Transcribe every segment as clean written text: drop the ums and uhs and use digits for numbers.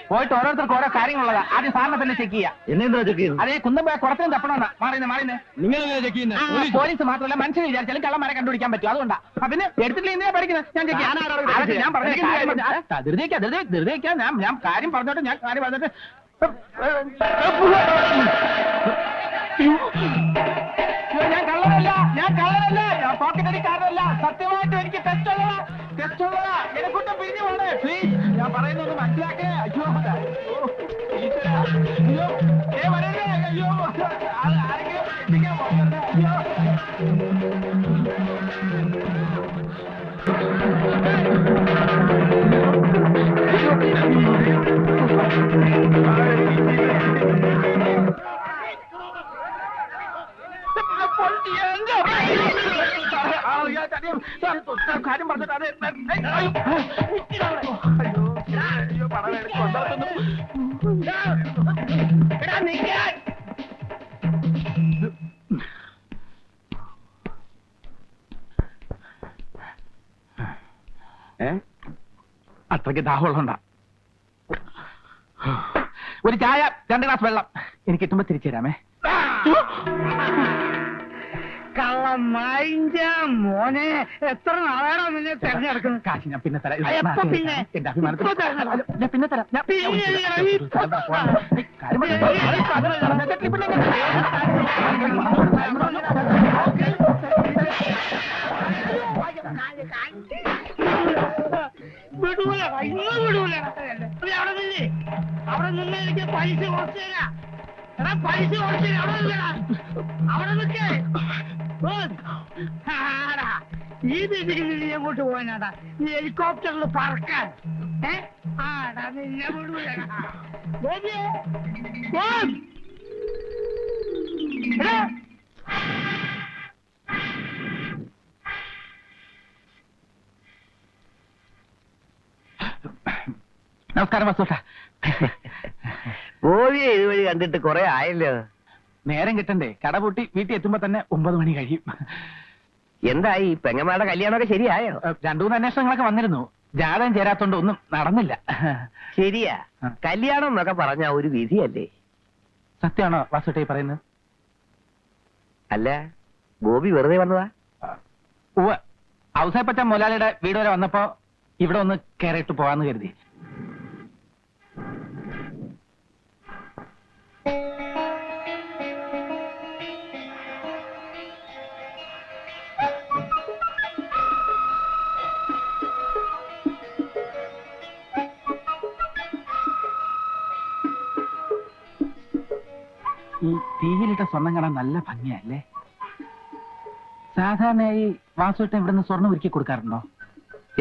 പോയിട്ട് ഓരോരുത്തർക്ക് ഓരോ കാര്യങ്ങളുള്ളതാ. ആദ്യം സാറിനെ തന്നെ ചെക്ക് ചെയ്യാം. എന്നെന്താ ചെക്ക് ചെയ്യുന്നത്? അതേ കുന്തം കുടത്തിനും തപ്പണമെന്നാ. മാറിന്ന് നിങ്ങളെന്താ ചെക്ക് ചെയ്യുന്നത്? പോലീസ് മാത്രമല്ല മനുഷ്യന് വിചാരിച്ചാലും കള്ളന്മാരെ കണ്ടുപിടിക്കാൻ പറ്റും. അതുകൊണ്ടാ. പിന്നെ എടുത്തിട്ടില്ല എന്തിനാ പഠിക്കുന്നത്? ഞാൻ ചെക്ക് ചെയ്യാം. ഞാൻ കാര്യം പറഞ്ഞോട്ടെ. ഞാൻ കള്ളനല്ല. ഞാൻ പോക്കറ്റ് അടിക്കാരനല്ല. സത്യമായിട്ടും എനിക്ക് ടെസ്റ്റുള്ളതാ. എന്നെക്കൊണ്ട് പിരിഞ്ഞു പോണേ പ്ലീസ്. ഞാൻ പറയുന്നത് മനസ്സിലാക്കേ. അയ്യോ വരല്ലേ. അയ്യോ ആരെങ്കിലും എത്തിക്കാൻ പോകണ്ടേ. അയ്യോ കാര്യം പറഞ്ഞിട്ടാണ്. അത്രയ്ക്ക് ദാഹമുള്ളണ്ടാ. ഒരു ചായ 2 ഗ്ലാസ് വെള്ളം എനിക്ക് കിട്ടുമ്പോ തിരിച്ചു തരാമേ. മോനെ എത്ര നാളാണോ നിന്നെ തെരഞ്ഞെടുക്കുന്നത്? കാശ് ഞാൻ പിന്നെ തരാം. പിന്നെ എന്റെ അഭിമാനത്തിൽ ഞാൻ പിന്നെ തരാം. വിടൂല, ഇന്ന് വിടൂല. അവിടെ നിന്ന് എനിക്ക് പൈസ കുറച്ച് തരാം. എടാ പൈസ കുറച്ച് അവിടെ നിൽക്കേ. ഈ രീതിയിൽ നീ എങ്ങോട്ട് പോകാനാടാ? നീ ഹെലികോപ്റ്ററിൽ പറക്കാൻ. ആടാ നിന്നെ വിടൂലടാ. നമസ്കാരം വസൂട്ട. ഗോപിയെ ഇതുവഴി കണ്ടിട്ട് കുറെ ആയല്ലോ. നേരം കിട്ടണ്ടേ? കടപൂട്ടി വീട്ടിൽ എത്തുമ്പോ തന്നെ 9 മണി കഴിയും. എന്തായി പെങ്ങന്മാരുടെ കല്യാണമൊക്കെ ശരിയായോ? 2-3 അന്വേഷണങ്ങളൊക്കെ വന്നിരുന്നു. ജാതകം ചേരാത്തോണ്ട് ഒന്നും നടന്നില്ല. ശരിയാ, കല്യാണം എന്നൊക്കെ പറഞ്ഞ ഒരു വിധിയല്ലേ? സത്യമാണോ വാസുട്ട പറയുന്നത്? അല്ല, ഗോപി വെറുതെ വന്നതാ? ഉവ്വ്, ഔസേപ്പറ്റ മുതലാളിയുടെ വീട് വരെ വന്നപ്പോ ഇവിടെ ഒന്ന് കയറിയിട്ട് പോവാന്ന് കരുതി. ഈ തീയിലിട്ട സ്വർണം കാണാൻ നല്ല ഭംഗിയല്ലേ? സാധാരണയായി വാസുട്ടൻ ഇവിടുന്ന് സ്വർണം ഒരുക്കി കൊടുക്കാറുണ്ടോ?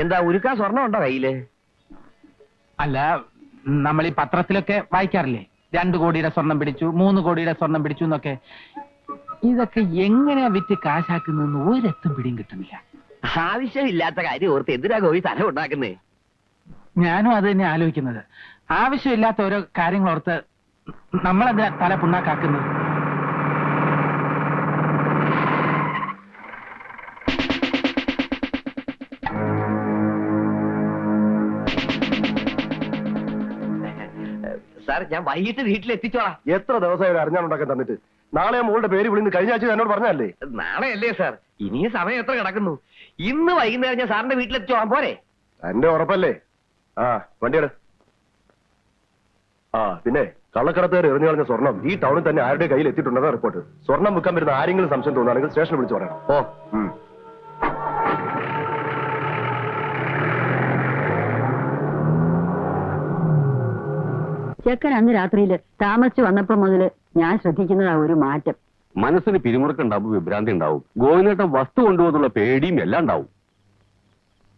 എന്താ ഉരുക്കാൻ സ്വർണം ഉണ്ടോ കയ്യില്? അല്ല, നമ്മൾ ഈ പത്രത്തിലൊക്കെ വായിക്കാറില്ലേ, 2 കോടിയുടെ സ്വർണം പിടിച്ചു, 3 കോടിയുടെ സ്വർണം പിടിച്ചു എന്നൊക്കെ. ഇതൊക്കെ എങ്ങനെയാ വിറ്റ് കാശാക്കുന്നതെന്ന് ഒരെത്തും പിടിയും കിട്ടുന്നില്ല. ആവശ്യമില്ലാത്ത കാര്യം ഓർത്ത് എന്തിനാ ഗോപി തല ഉണ്ടാക്കുന്നേ? ഞാനും അത് തന്നെ ആലോചിക്കുന്നത്. ആവശ്യമില്ലാത്ത ഓരോ കാര്യങ്ങൾ ഓർത്ത് നമ്മളെന്തിനാ തല പുണ്ണാക്കാക്കുന്നത്? സാർ, ഞാൻ വൈകിട്ട് വീട്ടിലെത്തിച്ചോളാം. എത്ര ദിവസമായി അറിഞ്ഞാലുണ്ടാക്കാൻ തന്നിട്ട്? നാളെ മോളുടെ പേര് വിളിന്ന് കഴിഞ്ഞ ആഴ്ച എന്നോട് പറഞ്ഞല്ലേ? നാളെ അല്ലേ സാർ? ഇനിയും സമയം എത്ര കിടക്കുന്നു? ഇന്ന് വൈകുന്നേരം ഞാൻ സാറിന്റെ വീട്ടിലെത്തിച്ചോളാം. പോരെ? എന്റെ ഉറപ്പല്ലേ? ആ, വണ്ടിയുടെ. ആ, പിന്നെ കള്ളക്കടത്തുകാർ എറിഞ്ഞു കളഞ്ഞ സ്വർണം ഈ ടൗണിൽ തന്നെ ആരുടെ കയ്യിൽ എത്തിയിട്ടുണ്ടെന്ന റിപ്പോർട്ട്. സ്വർണം വിൽക്കാൻ വരുന്ന ആരെങ്കിലും സംശയം തോന്നുകയാണെങ്കിൽ സ്റ്റേഷനിൽ വിളിച്ചു പറയണം. ഓ. ചെക്കൻ അന്ന് രാത്രിയില് താമസിച്ചു വന്നപ്പോ മുതല് ഞാൻ ശ്രദ്ധിക്കുന്നതാ ഒരു മാറ്റം. മനസ്സിന് പിരിമുറുക്കുണ്ടാവും, വിഭ്രാന്തി ഉണ്ടാവും, ഗോവിന്ദേട്ടൻ വസ്തു കൊണ്ടുപോകുന്നുള്ള പേടിയും എല്ലാം ഉണ്ടാവും.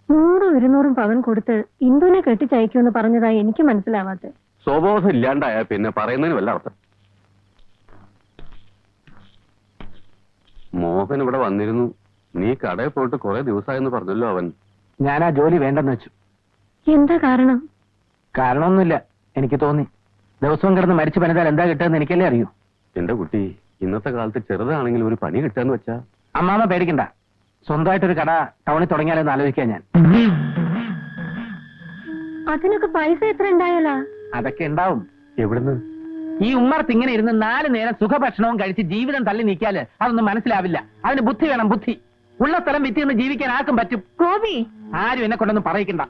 100-200 പവൻ കൊടുത്ത് ഇന്ദുവിനെ കെട്ടിച്ചയക്കുമെന്ന് പറഞ്ഞതായി എനിക്ക് മനസ്സിലാവാത്ത. സ്വബോധം ഇല്ലാണ്ടായ പിന്നെ പറയുന്നതിന് വല്ല അർത്ഥം. മോഹൻ ഇവിടെ വന്നിരുന്നു. നീ കടയിൽ പോയിട്ട് കുറെ ദിവസമായെന്ന് പറഞ്ഞല്ലോ അവൻ. ഞാൻ ആ ജോലി വേണ്ടെന്ന് വെച്ചു. എന്താ കാരണം? കാരണമൊന്നുമില്ല, എനിക്ക് തോന്നി. ദിവസവും കിടന്ന് മരിച്ചു പണിതാൽ എന്താ കിട്ടുമെന്ന് എനിക്കല്ലേ അറിയൂ. എന്റെ കുട്ടി, ഇന്നത്തെ കാലത്ത് ചെറുതാണെങ്കിലും ഒരു പണി കിട്ടാന്ന് വെച്ചാ. അമ്മാമ പേടിക്കണ്ട, സ്വന്തമായിട്ടൊരു കട ടൗണിൽ തുടങ്ങിയാലെന്ന് ആലോചിക്കാൻ ഞാൻ. അതിനൊക്കെ പൈസ എത്ര ഉണ്ടായാലാ? അതൊക്കെ ഉണ്ടാവും. എവിടുന്ന്? ഈ ഉമ്മർത്ത് ഇങ്ങനെ ഇരുന്ന് 4 നേരം സുഖഭക്ഷണവും കഴിച്ച് ജീവിതം തള്ളി നീക്കിയാല് അതൊന്നും മനസ്സിലാവില്ല. അതിന് ബുദ്ധി വേണം, ബുദ്ധി. ഉള്ള സ്ഥലം വിറ്റ് നിന്ന് ജീവിക്കാൻ ആർക്കും പറ്റും. ഗോപി, ആരും എന്നെ കൊണ്ടൊന്നും പറയിക്കണ്ട.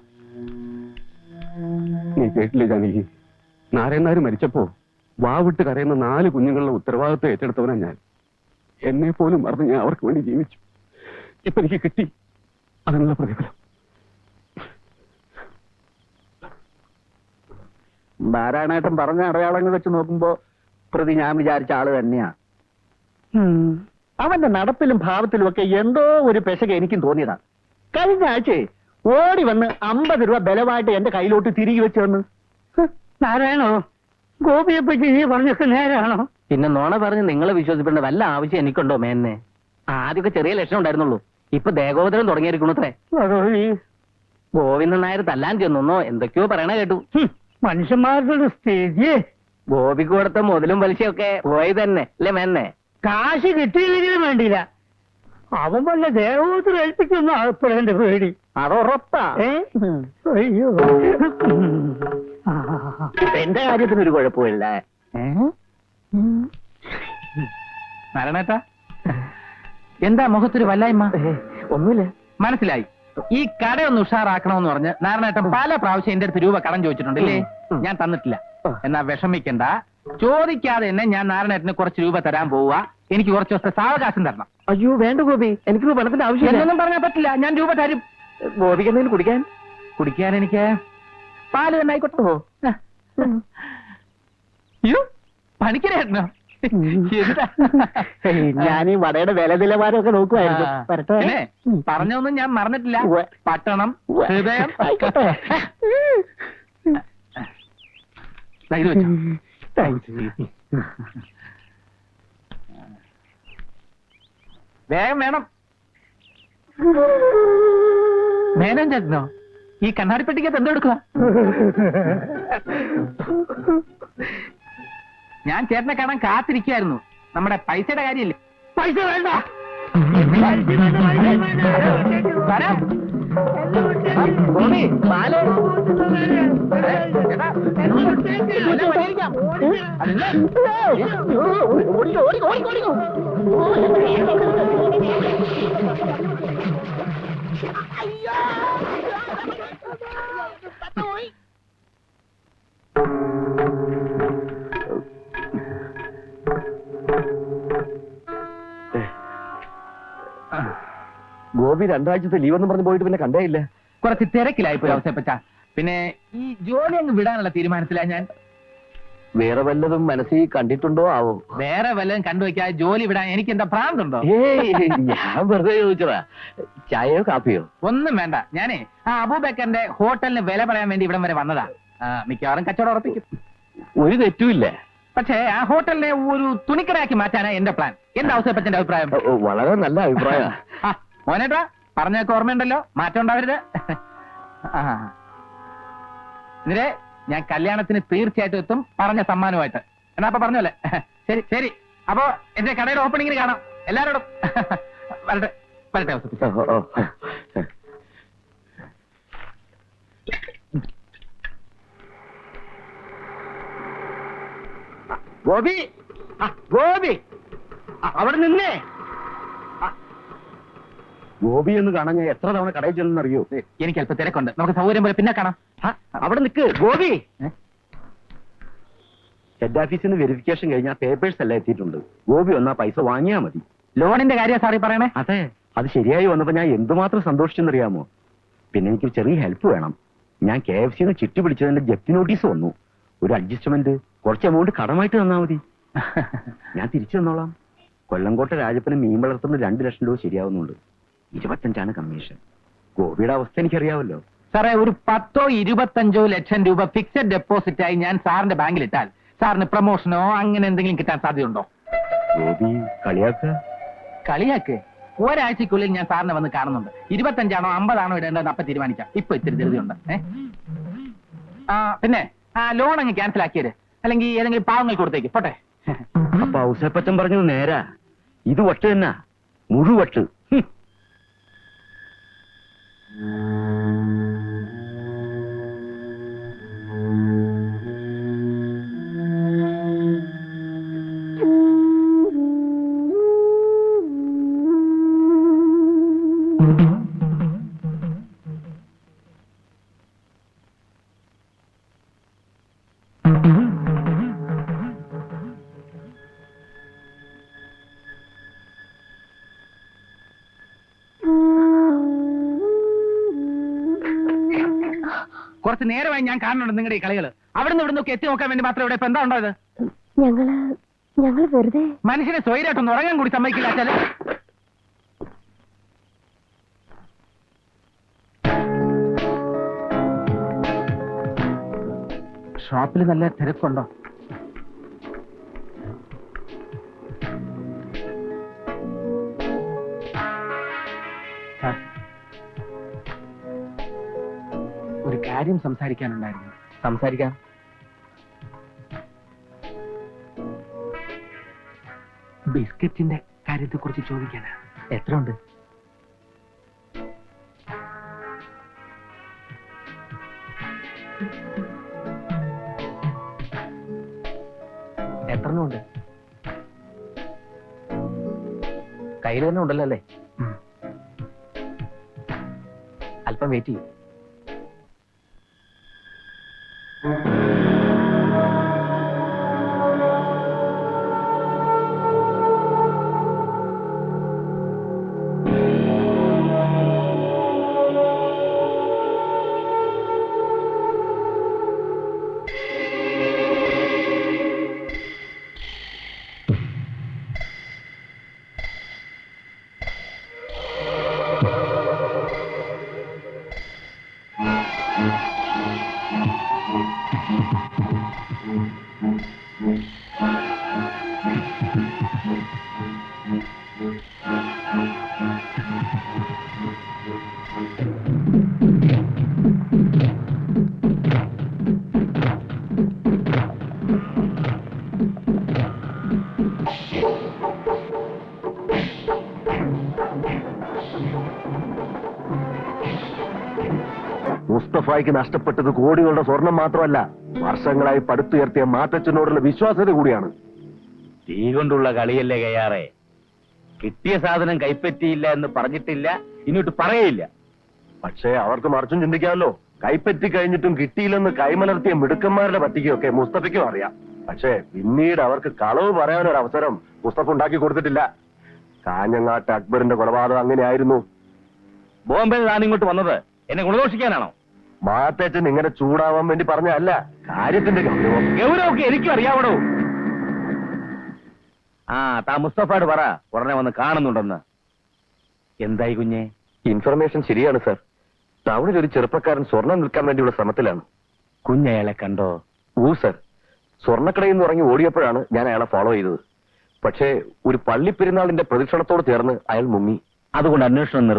നീ കേട്ടില്ലേ ജാനകി? നാരായണനാര് മരിച്ചപ്പോ വാവിട്ട് കരയുന്ന 4 കുഞ്ഞുങ്ങളുടെ ഉത്തരവാദിത്വം ഏറ്റെടുത്തവനാ ഞാൻ. എന്നെ പോലും മറന്ന് ഞാൻ അവർക്ക് വേണ്ടി ജീവിച്ചു. ഇപ്പൊ എനിക്ക് കിട്ടി അതിനുള്ള പ്രതിഫലം. നാരായണേട്ടൻ പറഞ്ഞ അടയാളങ്ങൾ വെച്ച് നോക്കുമ്പോ പ്രതി ഞാൻ വിചാരിച്ച ആള് തന്നെയാ. അവന്റെ നടപ്പിലും ഭാവത്തിലും ഒക്കെ എന്തോ ഒരു പെശക എനിക്കും തോന്നിയതാ. കഴിഞ്ഞ ആഴ്ചയെ ഓടി വന്ന് 50 രൂപ ബലമായിട്ട് എന്റെ കയ്യിലോട്ട് തിരികെ വെച്ച് വന്ന്. നാരായണോ, ഗോപിയെ പറ്റി നീ പറഞ്ഞൊക്കെ നേരാണോ? പിന്നെ നോണ പറഞ്ഞ് നിങ്ങളെ വിശ്വസിക്കേണ്ട വല്ല ആവശ്യം എനിക്കുണ്ടോ മേന്നെ? ആദ്യമൊക്കെ ചെറിയ ലക്ഷണം ഉണ്ടായിരുന്നുള്ളൂ. ഇപ്പൊ ദേഹോദരം തുടങ്ങിയിരിക്കണത്രേ. ഗോവിന്ദൻ നായർ തല്ലാൻ ചെന്നോ എന്തൊക്കെയോ പറയണ കേട്ടു. മനുഷ്യന്മാരുടെ ഒരു സ്ഥിതി. ഗോപിക്ക് കൊടുത്ത മുതലും പലിശയൊക്കെ പോയി തന്നെ അല്ലേ മേന്നെ? കാശ് കിട്ടിയില്ലെങ്കിലും വേണ്ടിയില്ല, അവൻ വല്ല ദേവോത്തരം ഏൽപ്പിക്കുന്ന ആൾപ്പെടേണ്ട പേടി. അതുറപ്പാ. അയ്യോ, എന്റെ കാര്യത്തിനൊരു കുഴപ്പമില്ല. നാരായണേട്ടാ, എന്താ മുഖത്തൊരു വല്ലായ്മ? ഒന്നുമില്ല. മനസ്സിലായി. ഈ കടയൊന്ന് ഉഷാറാക്കണമെന്ന് പറഞ്ഞ് നാരായണേട്ടൻ പല പ്രാവശ്യം എന്റെ അടുത്ത് രൂപ കടം ചോദിച്ചിട്ടുണ്ട് ഇല്ലേ? ഞാൻ തന്നിട്ടില്ല. എന്നാ വിഷമിക്കണ്ട, ചോദിക്കാതെ തന്നെ ഞാൻ നാരായണേട്ടന് കുറച്ച് രൂപ തരാൻ പോവുക. എനിക്ക് കുറച്ച് ദിവസത്തെ സാവകാശം തരണം. അയ്യോ വേണ്ട ഗോപി, എനിക്ക് പണത്തിന്റെ ആവശ്യമില്ല. എന്നൊന്നും പറഞ്ഞാൽ പറ്റില്ല, ഞാൻ രൂപ തരും. ഗോപിക്ക് എന്തെങ്കിലും കുടിക്കാൻ? കുടിക്കാൻ എനിക്ക് പാല് തന്നെ ആയിക്കോട്ടോ. അയ്യോ, പണിക്കരേട്ടനോ? ഞാൻ ഈ വടയുടെ വില നിലവാരമൊക്കെ നോക്കുവായിരുന്നു. വരട്ടെ. പിന്നെ പറഞ്ഞൊന്നും ഞാൻ മറന്നിട്ടില്ല. ഉവ്വ്. പട്ടണം, ഹൃദയം. ആയിക്കോട്ടെ. ദാ ഇത് വെച്ചോ. വേഗം വേണം. മേനോൻ ചേട്ടനോ? ഈ കണ്ണാടിപ്പെട്ടിക്കകത്ത് എന്തോ എടുക്കുക? ഞാൻ ചേട്ടനെ കാണാൻ കാത്തിരിക്കായിരുന്നു. നമ്മുടെ പൈസയുടെ കാര്യമില്ലേ? പൈസ വേണ്ട. വരാം. ഗോപി, പാല്. ചേട്ടാ, വല്ല വഴിയിരിക്കാം. അതല്ലേ? ഗോപി 2 ആഴ്ചത്തെ ലീവെന്ന് പറഞ്ഞ് പോയിട്ട് പിന്നെ കണ്ടേ ഇല്ല. കുറച്ച് തിരക്കിലായിപ്പോയി അവസ്ഥപ്പച്ച. പിന്നെ ഈ ജോലി അങ്ങ് വിടാനുള്ള തീരുമാനത്തിലാ ഞാൻ. വേറെ വല്ലതും മനസ്സിൽ കണ്ടിട്ടുണ്ടോ ആവോ? വേറെ വല്ലതും കണ്ടുവയ്ക്കാതെ ജോലി വിടാൻ എനിക്ക് എന്താ ഭ്രാന്തുണ്ടോ? ഞാൻ വെറുതെ ചോദിച്ചതാ. ചായയോ കാപ്പിയോ? ഒന്നും വേണ്ട. ഞാനേ ആ അബൂബക്കറിന്റെ ഹോട്ടലിന് വില പറയാൻ വേണ്ടി ഇവിടം വരെ വന്നതാ. മിക്കവാറും കച്ചവടം ഉറപ്പിക്കും. ഒരു തെറ്റുമില്ല. പക്ഷേ ആ ഹോട്ടലിനെ ഒരു തുണിക്കടയാക്കി മാറ്റാനാ എന്റെ പ്ലാൻ. എന്താ അവസ്ഥപ്പച്ചന്റെ അഭിപ്രായം? വളരെ നല്ല അഭിപ്രായം. മോനേട്ടാ, പറഞ്ഞൊക്കെ ഓർമ്മയുണ്ടല്ലോ, മാറ്റം ഉണ്ടാവരുത്. ഇതിനെ ഞാൻ കല്യാണത്തിന് തീർച്ചയായിട്ടും എത്തും, പറഞ്ഞ സമ്മാനമായിട്ട്. എന്നാ അപ്പൊ പറഞ്ഞല്ലേ? ശരി ശരി. അപ്പോ എന്റെ കടയുടെ ഓപ്പണിങ്ങിന് കാണാം എല്ലാരോടും. വരട്ടെ വരട്ടെ അവസ്ഥ. ഗോപി, ഗോപി, അവിടെ നിന്നേ. ഗോപി എന്ന് കാണാൻ ഞാൻ എത്ര തവണ കടയിൽ ചെന്നറിയോ? എനിക്ക് അല്പം തിരക്കുണ്ട്, നമുക്ക് സൗകര്യം പോലെ പിന്നെ കാണാം. അവിടെ നിൽക്ക് ഗോപി. ഹെഡ് ഓഫീസിൽ നിന്ന് വെരിഫിക്കേഷൻ കഴിഞ്ഞാൽ പേപ്പേഴ്സ് എല്ലാം എത്തിയിട്ടുണ്ട്. ഗോപി വന്നാ പൈസ വാങ്ങിയാ മതി. ലോണിന്റെ കാര്യം സാറി പറയണേ? അതെ, അത് ശരിയായി വന്നപ്പോ ഞാൻ എന്തുമാത്രം സന്തോഷിച്ചെന്നറിയാമോ? പിന്നെ എനിക്ക് ചെറിയ ഹെൽപ്പ് വേണം. ഞാൻ KFC ചിട്ടി പിടിച്ചതിന്റെ ജപ്തി നോട്ടീസ് വന്നു. ഒരു അഡ്ജസ്റ്റ്മെന്റ്, കുറച്ച് എമൗണ്ട് കടമായിട്ട് തന്നാ മതി. ഞാൻ തിരിച്ചു തന്നോളാം. കൊല്ലംകോട്ടെ രാജപ്പന് മീൻ വളർത്തുന്ന 2 ലക്ഷം രൂപ ശരിയാവുന്നുണ്ട്. 25 കമ്മീഷൻ. ഗോപിയുടെ അവസ്ഥ എനിക്കറിയാവല്ലോ. സാറേ, ഒരു 10-25 ലക്ഷം രൂപ ഫിക്സഡ് ഡെപ്പോസിറ്റ് ആയി ഞാൻ സാറിന്റെ ബാങ്കിൽ ഇട്ടാൽ സാറിന് പ്രൊമോഷനോ അങ്ങനെ എന്തെങ്കിലും കിട്ടാൻ സാധ്യതയുണ്ടോ? ഗോപി കളിയാക്ക. കളിയാക്ക്. ഒരാഴ്ചക്കുള്ളിൽ ഞാൻ സാറിനെ വന്ന് കാണുന്നുണ്ട്. 25 ആണോ 50 ആണോ ഇടേണ്ടത് അപ്പൊ തീരുമാനിക്കാം. ഇപ്പൊ ഇത്തിരി ധൃതിയുണ്ട്. പിന്നെ ലോൺ അങ്ങ് ക്യാൻസൽ ആക്കിയത്, അല്ലെങ്കിൽ ഏതെങ്കിലും പാവങ്ങൾ കൊടുത്തേക്ക് പോട്ടെ. അപ്പൊ ഔസേപ്പച്ചൻ പറഞ്ഞത് നേരാ. ഇത് വട്ട് തന്നെ, മുഴുവട്ട്. കുറച്ച് നേരമായി ഞാൻ കാണുന്നുണ്ട് നിങ്ങളുടെ ഈ കളികൾ. അവിടെ നിന്ന് ഇവിടുന്ന് എത്തി നോക്കാൻ വേണ്ടി മാത്രം ഇവിടെ ഇപ്പൊ എന്താ ഉണ്ടായത്? ഞങ്ങള് വെറുതെ മനുഷ്യനെ സ്വൈരായിട്ടൊന്ന് ഉറങ്ങാൻ കൂടി സമ്മതിക്കില്ല ചില. ഷോപ്പിൽ നല്ല തിരക്കുണ്ടോ? ആ. ഒരു കാര്യം സംസാരിക്കാനുണ്ടായിരുന്നു. സംസാരിക്കാം. ബിസ്ക്കറ്റിന്റെ കാര്യത്തെ കുറിച്ച് ചോദിക്കാനാ. എത്ര ഉണ്ട്? എത്രണ്ണം ഉണ്ട്? കയ്യിൽ തന്നെ ഉണ്ടല്ലോ അല്ലേ? അല്പം വെയിറ്റ് ചെയ്യും. മുസ്തഫായിക്ക് നഷ്ടപ്പെട്ടത് കോടികളുടെ സ്വർണം മാത്രമല്ല, വർഷങ്ങളായി പടുത്തുയർത്തിയ മാത്തച്ഛനോടുള്ള വിശ്വാസ്യത കൂടിയാണ്. തീ കൊണ്ടുള്ള കളിയല്ലേ കയ്യാറെ. കിട്ടിയ സാധനം കൈപ്പറ്റിയില്ല എന്ന് പറഞ്ഞിട്ടില്ല, ഇനിയോട്ട് പറയില്ല. പക്ഷേ അവർക്ക് മറിച്ചും ചിന്തിക്കാമല്ലോ. കൈപ്പറ്റി കഴിഞ്ഞിട്ടും കിട്ടിയില്ലെന്ന് കൈമലർത്തിയ മിടുക്കന്മാരുടെ പറ്റിക്കൊക്കെ മുസ്തഫയ്ക്കും അറിയാം. പക്ഷേ പിന്നീട് അവർക്ക് കളവ് പറയാനൊരു അവസരം മുസ്തഫ ഉണ്ടാക്കി കൊടുത്തിട്ടില്ല. കാഞ്ഞങ്ങാട്ട് അക്ബറിന്റെ കൊലപാതകം അങ്ങനെയായിരുന്നു. ബോംബെ താൻ ഇങ്ങോട്ട് വന്നത് എന്നെ ഗുണദോഷിക്കാനാണോ? മാത്തേച്ചൻ ഇങ്ങനെ ചൂടാവാൻ വേണ്ടി പറഞ്ഞല്ല, കാര്യത്തിന്റെ ഗൗരവം. ഗൗരവമൊക്കെ എനിക്കും അറിയാവണോ. ആ താ മുസ്തഫയോട് പറ ഉടനെ വന്ന് കാണുന്നുണ്ടെന്ന്. എന്തായി കുഞ്ഞെ? ഇൻഫർമേഷൻ ശരിയാണ് സർ. ടൗണിൽ ഒരു ചെറുപ്പക്കാരൻ സ്വർണം വിൽക്കാൻ വേണ്ടിയുള്ള ശ്രമത്തിലാണ്. കുഞ്ഞയാളെ കണ്ടോ? സർ, സ്വർണ്ണക്കടയിൽ നിന്ന് ഇറങ്ങി ഓടിയപ്പോഴാണ് ഞാൻ അയാളെ ഫോളോ ചെയ്തത്. പക്ഷേ ഒരു പള്ളിപ്പെരുന്നാളിന്റെ പ്രദക്ഷിണത്തോട് ചേർന്ന് അയാൾ മുങ്ങി. അതുകൊണ്ട് അന്വേഷണം നിർത്തി